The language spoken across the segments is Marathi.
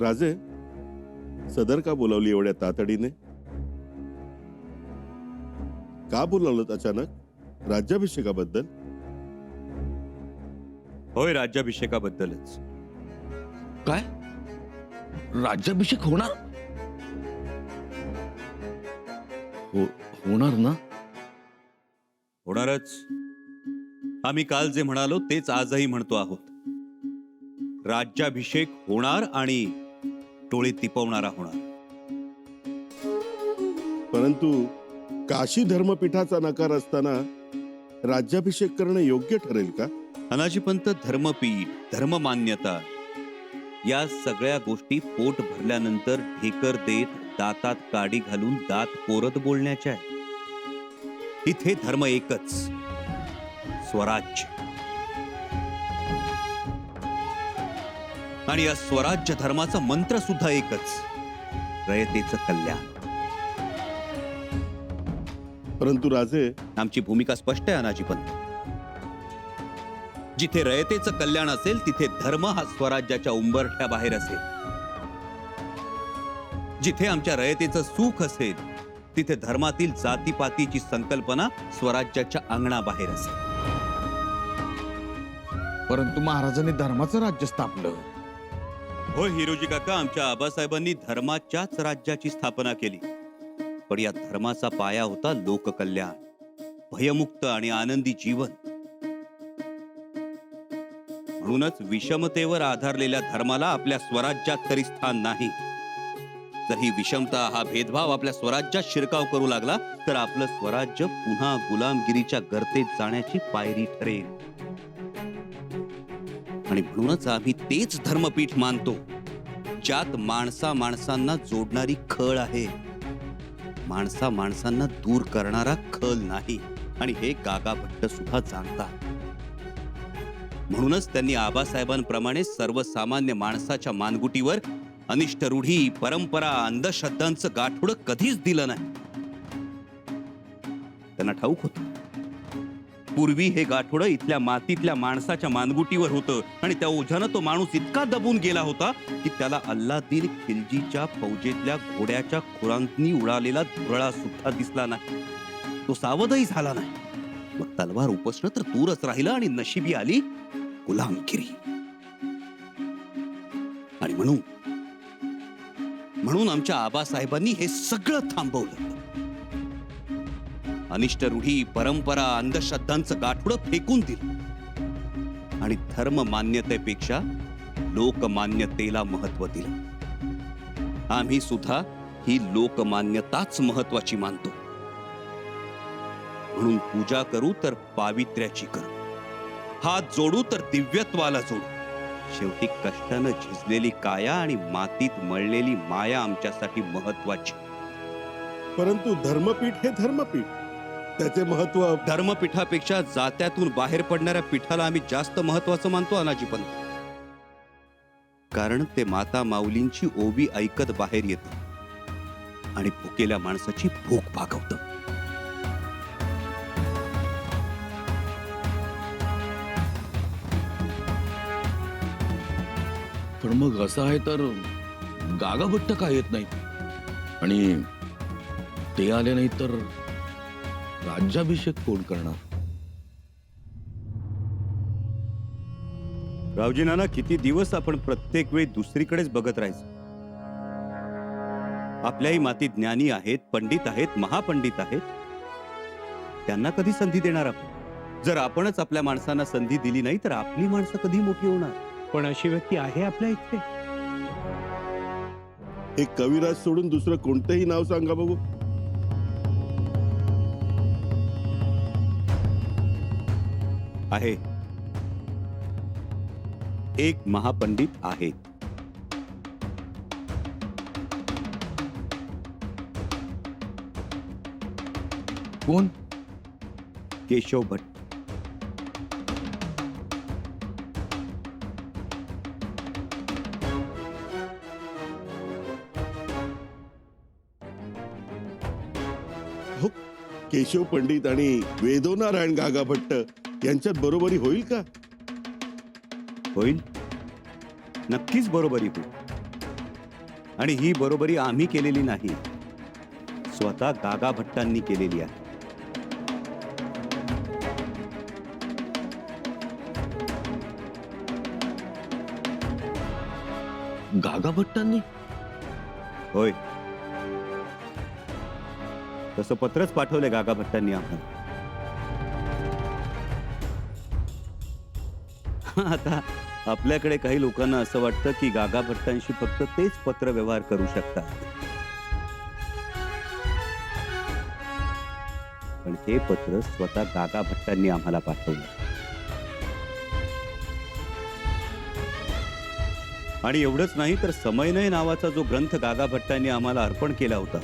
राजे, सदर का बोलावली एवढ्या तातडीने? का बोलावलं अचानक? राज्याभिषेकाबद्दल? होय, राज्याभिषेकाबद्दलच. काय? राज्याभिषेक होणार? होणार ना? होणारच. आम्ही काल जे म्हणालो तेच आजही म्हणतो आहोत. राज्याभिषेक होणार आणि टोळी तिपवणारा होणार. परंतु काशी धर्मपीठाचा नकार असताना राज्याभिषेक करणं योग्य ठरेल का? अनाजीपंत धर्मपीठ, धर्ममान्यता या सगळ्या गोष्टी पोट भरल्यानंतर ढेकर देत दातात काडी घालून दात पोरत बोलण्याच्या आहे. इथे धर्म एकच, स्वराज्य. आणि या स्वराज्य धर्माचा मंत्र सुद्धा एकच, रयतेचं कल्याण. परंतु राजे, आमची भूमिका स्पष्ट आहे अनाजीपंत. जिथे रयतेचं कल्याण असेल तिथे धर्म हा स्वराज्याच्या उंबरठ्या बाहेर असेल. जिथे आमच्या रयतेचं सुख असेल तिथे धर्मातील जातीपातीची संकल्पना स्वराज्याच्या अंगणाबाहेर असेल. परंतु महाराजांनी धर्माचं राज्य स्थापलं. हो हिरोजी काका, आमच्या आबासाहेबांनी धर्माच्याच राज्याची स्थापना केली. पण या धर्माचा पाया होता लोककल्याण, भयमुक्त आणि आनंदी जीवन. म्हणूनच विषमतेवर आधारलेल्या धर्माला आपल्या स्वराज्यात तरी स्थान नाही. जर ही विषमता, हा भेदभाव आपल्या स्वराज्यात शिरकाव करू लागला तर आपलं स्वराज्य पुन्हा गुलामगिरीच्या गर्तेत जाण्याची पायरी ठरेल. आणि म्हणूनच आम्ही तेच धर्मपीठ मानतो ज्यात माणसा माणसांना जोडणारी खळ आहे, माणसा माणसांना दूर करणारा खल नाही. आणि हे गागा भट्ट सुद्धा जाणतात. म्हणूनच त्यांनी आबासाहेबांप्रमाणे सर्वसामान्य माणसाच्या मानगुटीवर अनिष्ट रूढी, परंपरा, अंधश्रद्धांचं गाठोडं कधीच दिलं नाही. त्यांना ठाऊक होतं पूर्वी हे गाठोडं इथल्या मातीतल्या माणसाच्या मानगुटीवर होतं आणि त्या ओझ्यानं तो माणूस इतका दबून गेला होता की त्याला अल्लादीन खिलजीच्या फौजेतल्या घोड्याच्या खुरांनी उडालेला धुरळा सुद्धा दिसला नाही. तो सावधही झाला नाही. मग तलवार उपसणं तर दूरच राहिलं आणि नशिबी आली गुलामगिरी. आणि म्हणून आमच्या आबासाहेबांनी हे सगळं थांबवलं. अनिष्ट रूढी, परंपरा, अंधश्रद्धांचं गाठोडं फेकून दिलं आणि धर्म मान्यतेपेक्षा लोकमान्यतेला महत्व दिलं. आम्ही सुद्धा ही लोकमान्यताच महत्वाची मानतो. म्हणून पूजा करू तर पावित्र्याची करू, हात जोडू तर दिव्यत्वाला जोडू. शेवटी कष्टानं झिजलेली काया आणि मातीत मळलेली माया आमच्यासाठी महत्वाची. परंतु धर्मपीठ हे धर्मपीठ, त्याचे महत्व धर्मपीठापेक्षा जात्यातून बाहेर पडणाऱ्या पीठाला आम्ही जास्त महत्वाचं मानतो अनाजीपंत. कारण ते माता माऊलींची ओवी ऐकत बाहेर येतं आणि भुकेल्या माणसाची भूक भागवतं. पण मग असं आहे तर गागा भट्ट का येत नाहीत? आणि ते आले नाही तर राज्याभिषेक कोण करणार? रावजी नाना, किती दिवस आपण प्रत्येक वेळी दुसरीकडेच बघत राहायचं. आपल्याही मातीत ज्ञानी आहेत, पंडित आहेत, महापंडित आहेत. त्यांना कधी संधी देणार आपण? जर आपणच आपल्या माणसांना संधी दिली नाही तर आपली माणसं कधी मोठी होणार? पण अशी व्यक्ती आहे आपल्या इथे? एक कविराज सोडून दुसरं कोणतंही नाव सांगा बघू. आहे, एक महापंडित आहेत. कोण? केशव भट्ट. हो, केशव पंडित आणि वेदोनारायण गागा भट्ट यांच्यात बरोबरी होईल का? होईल, नक्कीच बरोबरी होईल. आणि ही बरोबरी आम्ही केलेली नाही, स्वतः गागा भट्टांनी केलेली आहे. गागा भट्टांनी? होय, तसं पत्रच पाठवलंय गागा भट्टांनी आम्हाला. आता आपल्याकडे काही लोकांना असं वाटतं की गागा भट्टांशी फक्त तेच पत्र व्यवहार करू शकतात, पण हे पत्र स्वतः गागा भट्टांनी आम्हाला पाठवलं. आणि एवढंच नाही तर समयनय नावाचा जो ग्रंथ गागा भट्टांनी आम्हाला अर्पण केला होता,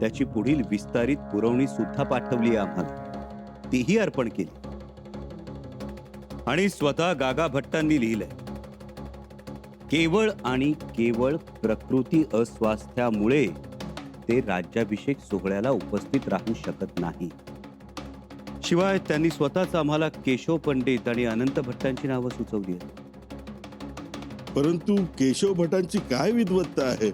त्याची पुढील विस्तारित पुरवणी सुद्धा पाठवली आम्हाला, तीही अर्पण केली. आणि स्वतः गागा भट्टांनी लिहिलंय, केवळ आणि केवळ प्रकृती अस्वास्थ्यामुळे ते राज्याभिषेक सोहळ्याला उपस्थित राहू शकत नाही. शिवाय त्यांनी स्वतःच आम्हाला केशव पंडित आणि अनंत भट्टांची नावं सुचवली आहेत. परंतु केशव भटांची काय विद्वत्ता आहे?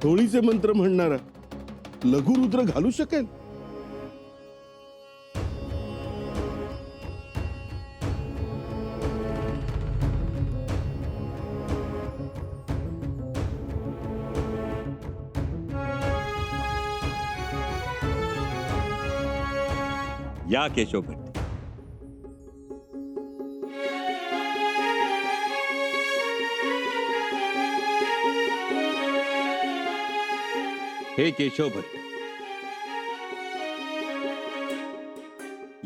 होळीचे मंत्र म्हणणारा लघुरुद्र घालू शकेल? या केशव भट्ट. हे केशव भट्ट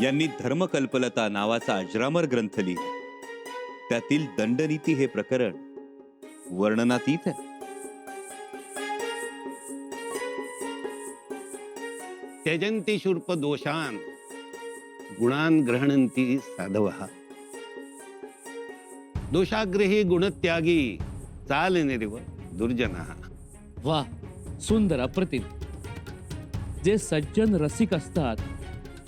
यांनी धर्मकल्पलता नावाचा अजरामर ग्रंथ लिहिला. त्यातील दंडनीती हे प्रकरण वर्णनातीत आहे. त्यजन्ति शूर्प दोषान गुणान ग्रहणन्ति साधवः. दोषाग्रही गुणत्यागी चालनिरिव दुर्जनः. वा, सुंदर, अप्रतिम. जे सज्जन रसिक असतात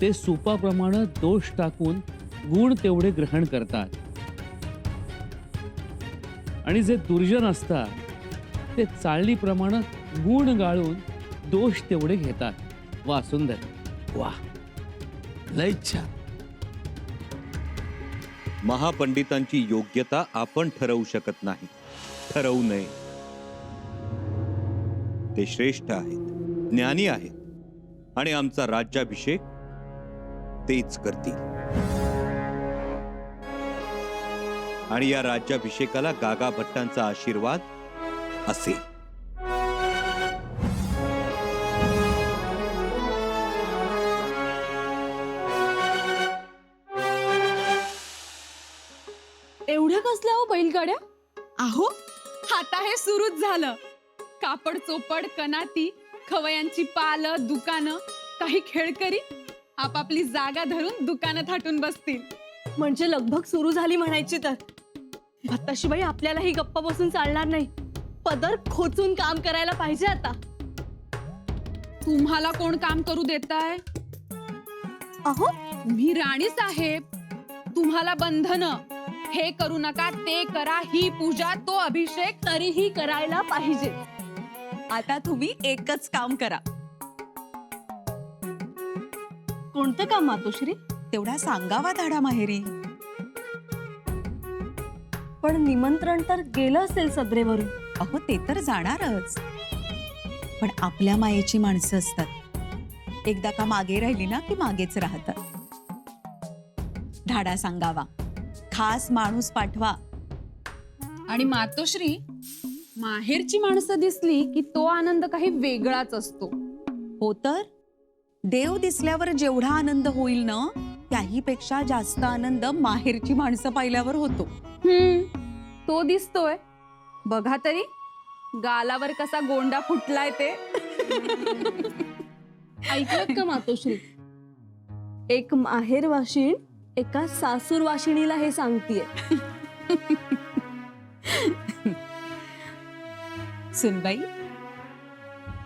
ते सुपाप्रमाणे दोष टाकून गुण तेवढे ग्रहण करतात, आणि जे दुर्जन असतात ते चाळणीप्रमाणे गुण गाळून दोष तेवढे घेतात. वा, सुंदर. वा, लय छान. महापंडितांची योग्यता आपण ठरवू शकत नाही, ठरवू नये. ते श्रेष्ठ आहेत, ज्ञानी आहेत, आणि आमचा राज्याभिषेक तेच करतील. आणि या राज्याभिषेकाला गागा भट्टांचा आशीर्वाद असेल. एवढं कसल्या हो बैलगाड्या? अहो, आता हे सुरूच झालं. कापड चोपड, कनाती, खवयांची पालं, दुकानं, काही खेळकरी आपापली जागा धरून दुकानं थाटून बसतील. म्हणजे लगभग सुरू झाली म्हणायची तर. भत्ताशीबाई, आपल्यालाही गप्पा बसून चालणार नाही. पदर खोचून काम करायला पाहिजे आता. तुम्हाला कोण काम करू देताय? अहो, मी राणी साहेब. तुम्हाला बंधन, हे करू नका, ते करा, ही पूजा, तो अभिषेक, तरीही करायला पाहिजे. आता तुम्ही एकच काम करा. कोणतं काम मातोश्री? तेवढा सांगावा धाडा माहेरी. पण निमंत्रण तर गेलं असेल सदरेवरून. अहो, ते तर जाणारच, पण आपल्या मायेची माणसं असतात. एकदा का मागे राहिली ना की मागेच राहतात. धाडा सांगावा, खास माणूस पाठवा. आणि मातोश्री, माहेरची माणसं दिसली की तो आनंद काही वेगळाच असतो. हो तर, देव दिसल्यावर जेवढा आनंद होईल ना, त्याहीपेक्षा जास्त आनंद माहेरची माणसं पाहिल्यावर होतो. तो दिसतोय. बघा तरी, गालावर कसा गोंडा फुटलाय ते. ऐकलं का मातोश्री? एक माहेर वाशिण एका सासूर वाशिणीला हे सांगतीये. सुनबाई,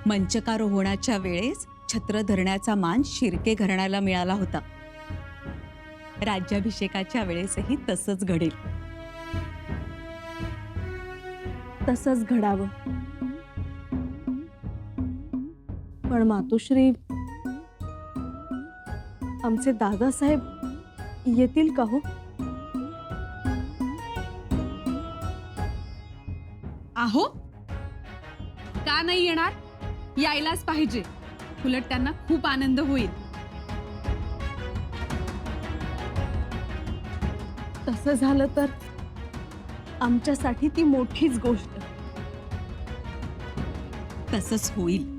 मंचकारोहणाच्या वेळेस छत्र धरण्याचा मान शिर्के घराण्याला मिळाला होता. राज्याभिषेकाच्या वेळेसही तसंच घडेल. तसंच घडावं. पण मातोश्री, आमचे दादासाहेब येतील का हो? आहो, का नाही येणार? यायलाच पाहिजे. उलट त्यांना खूप आनंद होईल. तसं झालं तर आमच्यासाठी ती मोठीच गोष्ट. तसंच होईल.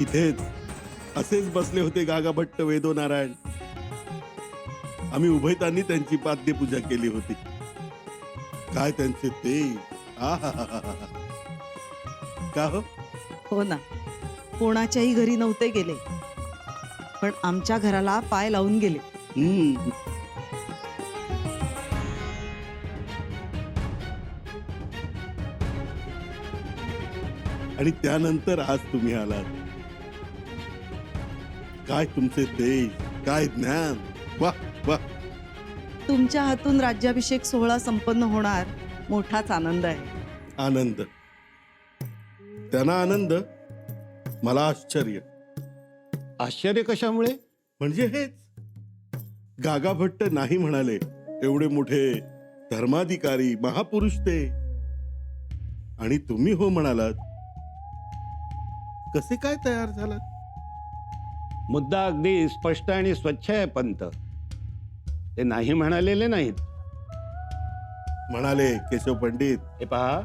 इथेच असेच बसले होते गागा भट्ट, वेदो नारायण. आम्ही उभयतांनी त्यांची पाद्यपूजा केली होती. काय त्यांचे ते आहाहाहा. का हो? हो ना, कोणाच्याही घरी नव्हते गेले, पण आमच्या घराला पाय लावून गेले. हम्म. आणि त्यानंतर आज तुम्ही आलात. काय तुमचे तेज, काय ज्ञान. वा वा. तुमच्या हातून राज्याभिषेक सोहळा संपन्न होणार मोठाच आनंद आहे. आनंद, त्यांना आनंद, मला आश्चर्य. आश्चर्य कशामुळे? म्हणजे हेच, गागा भट्ट नाही म्हणाले. एवढे मोठे धर्माधिकारी महापुरुष ते, आणि तुम्ही हो म्हणालात. कसे काय तयार झालात? मुद्दा अगदी स्पष्ट आणि स्वच्छ आहे पंत. ते नाही म्हणालेले नाहीत. म्हणाले केशव पंडित. हे पहा,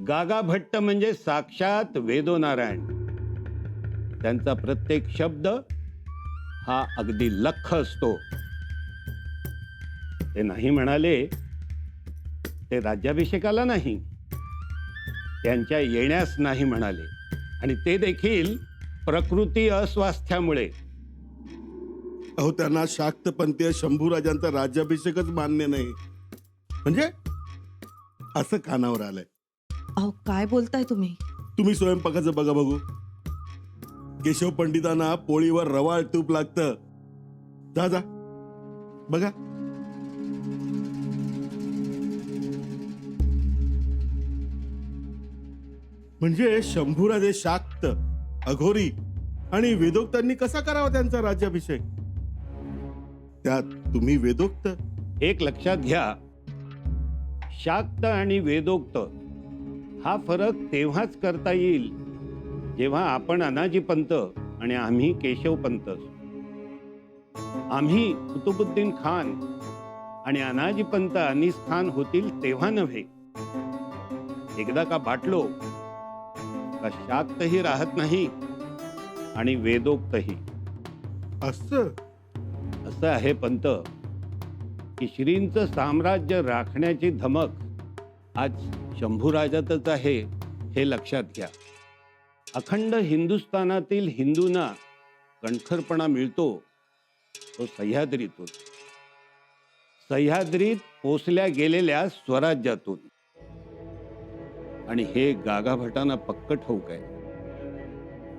गागा भट्ट म्हणजे साक्षात वेदो नारायण. त्यांचा प्रत्येक शब्द हा अगदी लख्ख असतो. ते नाही म्हणाले ते राज्याभिषेकाला नाही, त्यांच्या येण्यास नाही म्हणाले, आणि ते देखील प्रकृती अस्वास्थ्यामुळे. अहो, त्यांना शाक्तपंथीय शंभूराजांचा राज्याभिषेकच मान्य नाही. म्हणजे असं कानावर आलंय. अहो, काय बोलताय तुम्ही? तुम्ही स्वयंपाकाचं बघा बघू. केशव पंडितांना पोळीवर रवाळ तूप लागतं. जा जा बघा. म्हणजे शंभूराजे शाक्त, अघोरी आणि वेदोक्तांनी कसा करावा त्यांचा राज्याभिषेक? त्यात तुम्ही वेदोक्त. एक लक्षात घ्या, शाक्त आणि वेदोक्त हा फरक तेव्हाच करता येईल जेव्हा आपण अनाजी पंत आणि आम्ही केशव पंत. आम्ही कुतुबुद्दीन खान आणि अनाजी पंत अनीस खान होतील तेव्हा नव्हे. एकदा का बाटलो का शाक्तही राहत नाही आणि वेदोक्तही. असं आहे पंत की श्रींचं साम्राज्य राखण्याची धमक आज शंभूराजातच आहे, हे लक्षात घ्या. अखंड हिंदुस्थानातील हिंदूंना कणखरपणा मिळतो तो सह्याद्रीतून, सह्याद्रीत पोचल्या गेलेल्या स्वराज्यातून. आणि हे गागाभटांना पक्क ठाऊक आहे,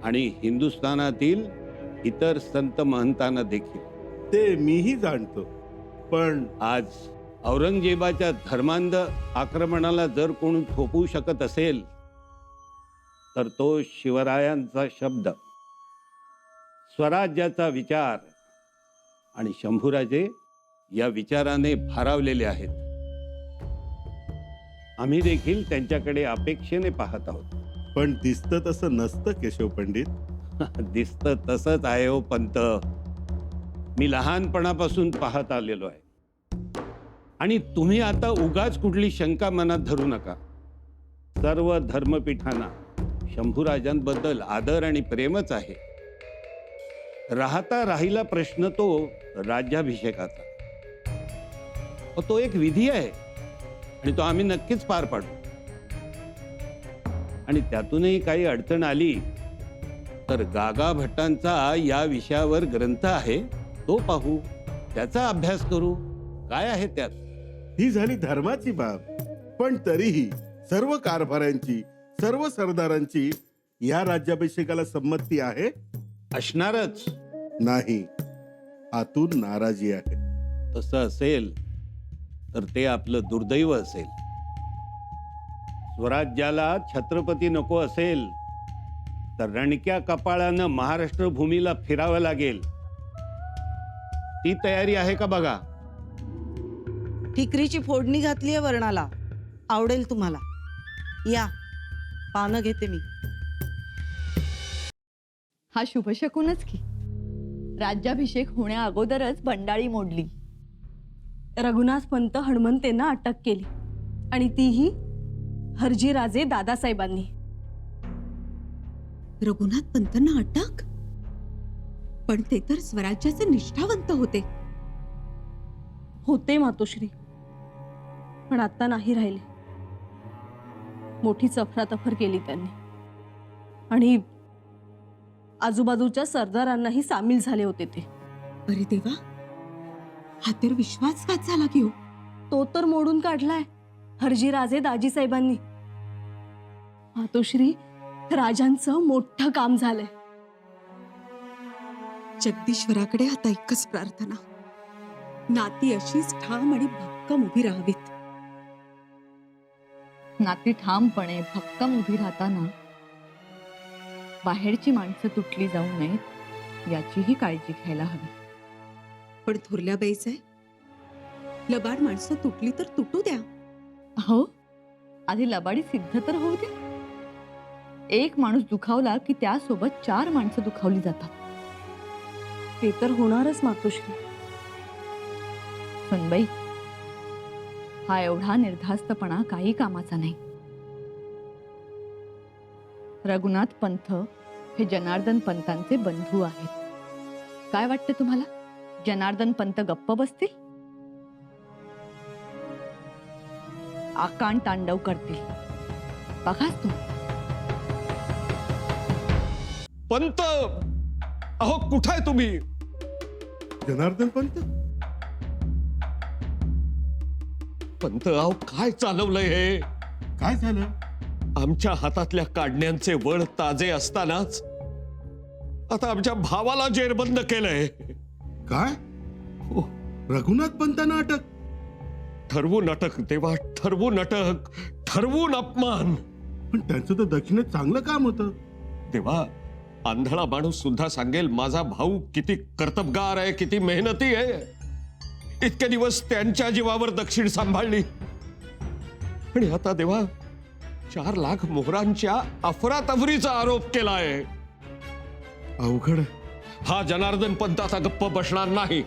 आणि हिंदुस्थानातील इतर संत महंतांना देखील. ते मीही जाणतो. पण आज औरंगजेबाच्या धर्मांध आक्रमणाला जर कोणी थोपवू शकत असेल तर तो शिवरायांचा शब्द, स्वराज्याचा विचार. आणि शंभूराजे या विचाराने भारावलेले आहेत. आम्ही देखील त्यांच्याकडे अपेक्षेने पाहत आहोत. पण दिसतं तसं नसतं केशव पंडित. दिसतं तसंच आहे हो पंत. मी लहानपणापासून पाहत आलेलो आहे. आणि तुम्ही आता उगाच कुठली शंका मनात धरू नका. सर्व धर्मपीठांना शंभूराजांबद्दल आदर आणि प्रेमच आहे. राहिला प्रश्न तो राज्याभिषेकाचा. तो एक विधी आहे आणि तो आम्ही नक्कीच पार पाडू. आणि त्यातूनही काही अडचण आली तर गागा भट्टांचा या विषयावर ग्रंथ आहे, तो पाहू, त्याचा अभ्यास करू. काय आहे त्यात? ही झाली धर्माची बाब, पण तरीही सर्व कारभाऱ्यांची, सर्व सरदारांची या राज्याभिषेकाला संमती आहे? असणारच. नाही, आतून नाराजी आहे. तसं असेल तर ते आपलं दुर्दैव असेल. स्वराज्याला छत्रपती नको असेल तर रणक्या कपाळानं महाराष्ट्र भूमीला फिरावं लागेल. ती तयारी आहे का बघा. ठिकरीची फोडणी घातलीये वर्णाला, आवडेल तुम्हाला. या, पानं घेते मी. हा शुभशकूनच की. राज्याभिषेक होण्या अगोदरच बंडाळी मोडली. रघुनाथ पंत हनुमंतेंना अटक केली आणि तीही हरजीराजे दादासाहेबांनी. रघुनाथ पंतांना अटक? पण ते तर स्वराज्याचे निष्ठावंत होते मातोश्री, पण आता नाही राहिले. मोठी चफरातफर केली त्यांनी आणि आजूबाजूच्या सरदारांनाही सामील झाले होते ते. अरे देवा, हा तर विश्वासघात झाला की हो. तो तर मोडून काढलाय हरजीराजे दाजीसाहेबांनी. मातोश्री, राजांचं मोठं काम झालंय. जगदीश्वराकडे आता एकच प्रार्थना, नाती अशीच ठाम आणि भक्कम उभी राहावीत. नाती ठामपणे भक्कम उभी राहताना बाहेरची माणसं तुटली जाऊ नयेत याचीही काळजी घ्यायला हवी. पण थोरल्या बाईच आहे, लबाड माणसं तुटली तर तुटू द्या. हो, आधी लबाडी सिद्ध तर होऊ दे. एक माणूस दुखावला की त्यासोबत 4 माणसं दुखावली जातात. ते तर होणारच मातोश्री. सुनबाई, हा एवढा निर्धास्तपणा काही कामाचा नाही. रघुनाथ पंत हे जनार्दन पंतांचे बंधू आहेत. काय वाटतं तुम्हाला, जनार्दन पंत गप्प बसतील? आकांड तांडव करतील. बघाच तू. पंत, अहो कुठाय तुम्ही? जनार्दन पंत? पंत, अहो काय चालवलंय हे? काय झालं? आमच्या हातातल्या काढण्यांचे वळ ताजे असतानाच आता आमच्या भावाला जेरबंद केलंय. काय? हो. रघुनाथ पंतांना अटक? ठरवून अटक देवा, ठरवून अटक, ठरवून अपमान. पण त्यांचं तर दक्षिणेत चांगलं काम होतं. देवा, आंधळा माणूस सुद्धा सांगेल माझा भाऊ किती कर्तबगार आहे, किती मेहनती आहे. इतके दिवस त्यांच्या जीवावर दक्षिण सांभाळली आणि आता देवा 4 लाख मोहरांच्या अफरातफरीचा आरोप केलाय. अवघड. हा जनार्दन पंत आता गप्प बसणार नाही.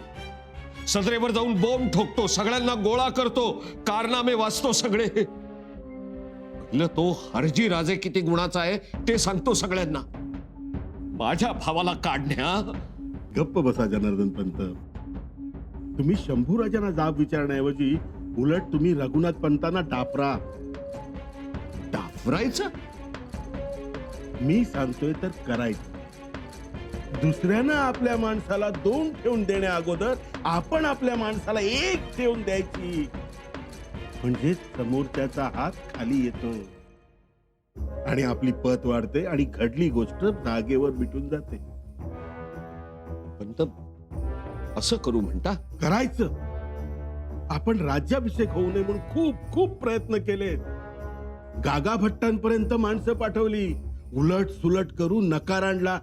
सदरेवर जाऊन बोंब ठोकतो, सगळ्यांना गोळा करतो, कारनामे वाचतो सगळे. पहिलं तो हरजी राजे किती गुणाचा आहे ते सांगतो सगळ्यांना. माझ्या भावाला काढण्या. गप्प बसा जनार्दन पंत. तुम्ही शंभूराजांना जाब विचारण्याऐवजी उलट तुम्ही रघुनाथ पंतांना डाफरा. डाफरायचं? मी सांगतोय तर करायचं. दुसऱ्यानं आपल्या माणसाला 2 ठेवून देण्या अगोदर आपण आपल्या माणसाला 1 ठेवून द्यायची. म्हणजे समोरच्याचा हात खाली येतो आणि आपली पत वाढते आणि घडली गोष्ट जागेवर मिटून जाते. पंत, असं करू म्हणता? करायचं. आपण राज्याभिषेक होऊ नये म्हणून खूप खूप प्रयत्न केले. गागा भट्टांपर्यंत माणसं पाठवली, उलट सुलट करून नकार आणला.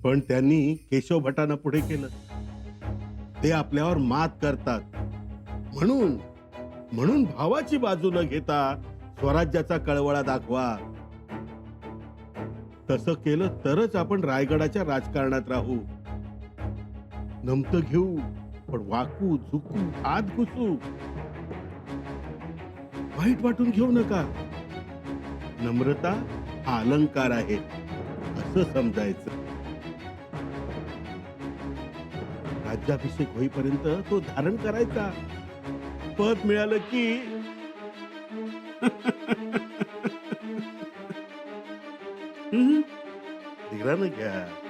पण त्यांनी केशव भटांना पुढे केलं. ते आपल्यावर मात करतात. म्हणून भावाची बाजू न घेता स्वराज्याचा कळवळा दाखवा. तसं केलं तरच आपण रायगडाच्या राजकारणात राहू. नमतं घेऊ पण वाकू झुकू आत घुसू वाईट वाटून घेऊ नका. नम्रता हा अलंकार आहे असं समजायचं. राज्याभिषेक होईपर्यंत तो धारण करायचा. पद मिळालं की धीरानं घ्या.